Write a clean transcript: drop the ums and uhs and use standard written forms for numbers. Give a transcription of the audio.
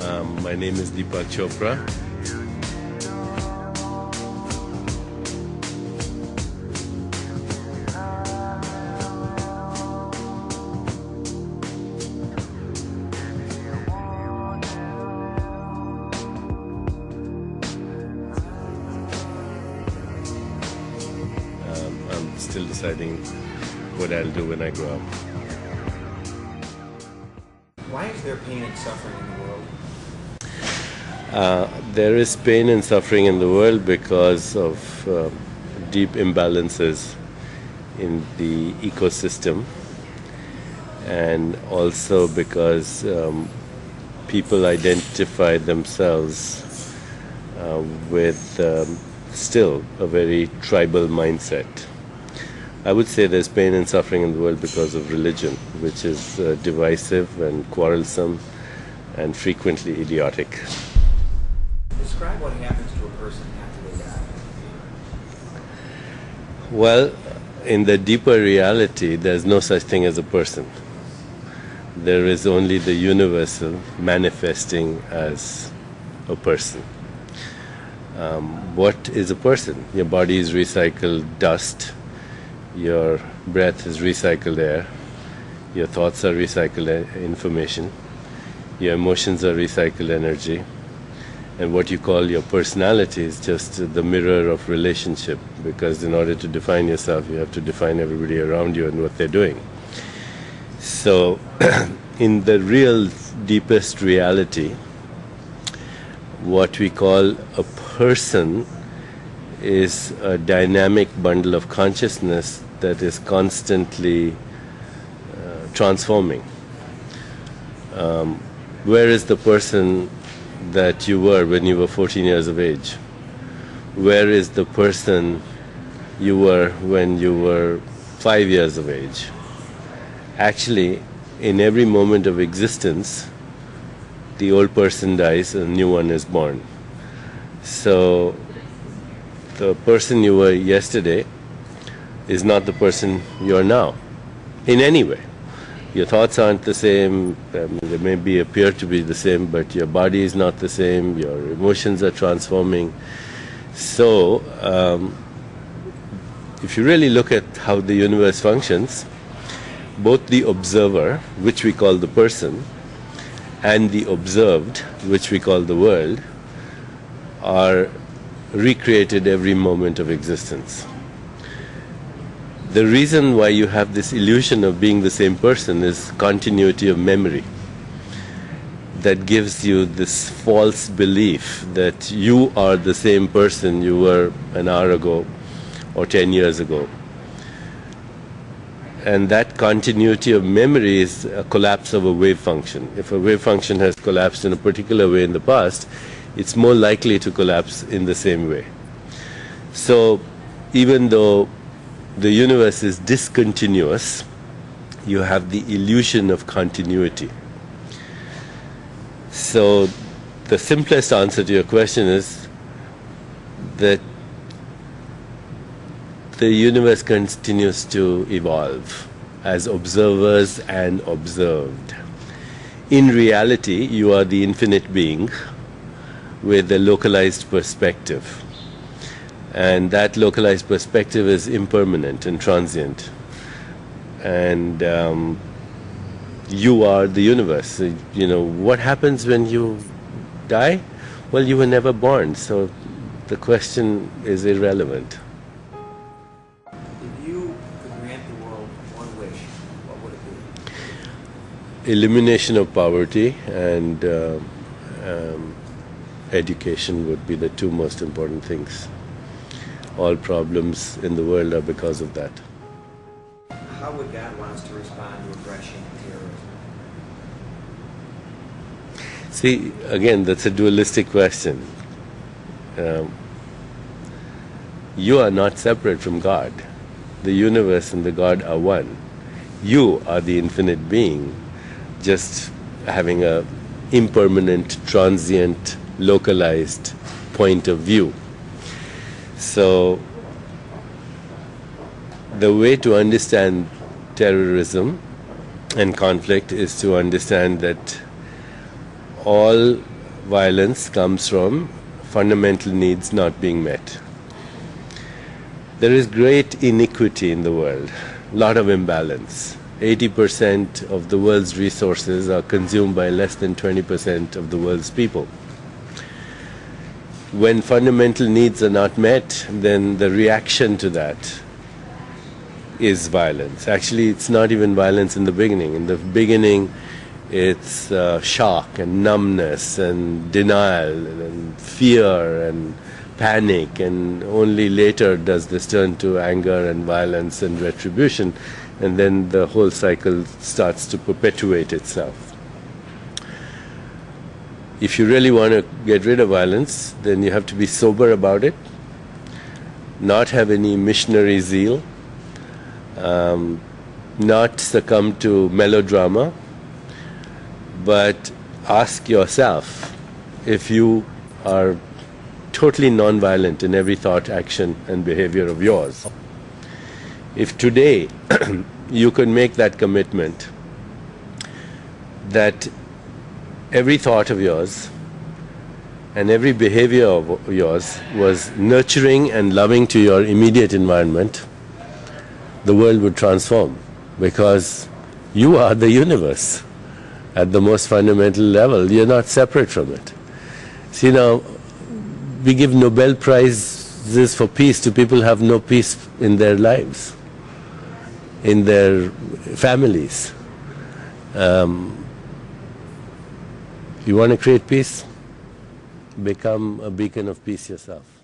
My name is Deepak Chopra. I'm still deciding what I'll do when I grow up. Why is there pain and suffering in the world? There is pain and suffering in the world because of deep imbalances in the ecosystem, and also because people identify themselves with still a very tribal mindset. I would say there's pain and suffering in the world because of religion, which is divisive and quarrelsome and frequently idiotic. Describe what happens to a person after they die. Well, in the deeper reality, there's no such thing as a person. There is only the universal manifesting as a person. What is a person? Your body is recycled dust. Your breath is recycled air. Your thoughts are recycled information. Your emotions are recycled energy. And what you call your personality is just the mirror of relationship, because in order to define yourself, you have to define everybody around you and what they're doing. So, in the real deepest reality, what we call a person is a dynamic bundle of consciousness that is constantly transforming. Where is the person that you were when you were 14 years of age? Where is the person you were when you were 5 years of age? Actually, in every moment of existence, the old person dies and a new one is born. So, the person you were yesterday is not the person you are now, in any way. Your thoughts aren't the same, they may appear to be the same, but your body is not the same, your emotions are transforming. So, if you really look at how the universe functions, both the observer, which we call the person, and the observed, which we call the world, are recreated every moment of existence. The reason why you have this illusion of being the same person is continuity of memory that gives you this false belief that you are the same person you were an hour ago or 10 years ago. And that continuity of memory is a collapse of a wave function. If a wave function has collapsed in a particular way in the past, it's more likely to collapse in the same way. So, even though the universe is discontinuous, you have the illusion of continuity. So, the simplest answer to your question is that the universe continues to evolve as observers and observed. In reality, you are the infinite being with a localized perspective. And that localized perspective is impermanent and transient. And you are the universe. You know, what happens when you die? Well, you were never born, so the question is irrelevant. If you could grant the world one wish, what would it be? Elimination of poverty and education would be the two most important things. All problems in the world are because of that. How would God want us to respond to aggression and terrorism? See, again, that's a dualistic question. You are not separate from God. The universe and the God are one. You are the infinite being, just having a impermanent, transient, localized point of view. So, the way to understand terrorism and conflict is to understand that all violence comes from fundamental needs not being met. There is great iniquity in the world, a lot of imbalance. 80% of the world's resources are consumed by less than 20% of the world's people. When fundamental needs are not met, then the reaction to that is violence. Actually, it's not even violence in the beginning. In the beginning, it's shock and numbness and denial and fear and panic, and only later does this turn to anger and violence and retribution, and then the whole cycle starts to perpetuate itself. If you really want to get rid of violence, then you have to be sober about it, not have any missionary zeal, not succumb to melodrama, but ask yourself if you are totally non-violent in every thought, action, and behavior of yours. If today you could make that commitment that every thought of yours and every behavior of yours was nurturing and loving to your immediate environment, the world would transform, because you are the universe at the most fundamental level. You're not separate from it. See, now, we give Nobel Prizes for peace to people who have no peace in their lives, in their families. You want to create peace? Become a beacon of peace yourself.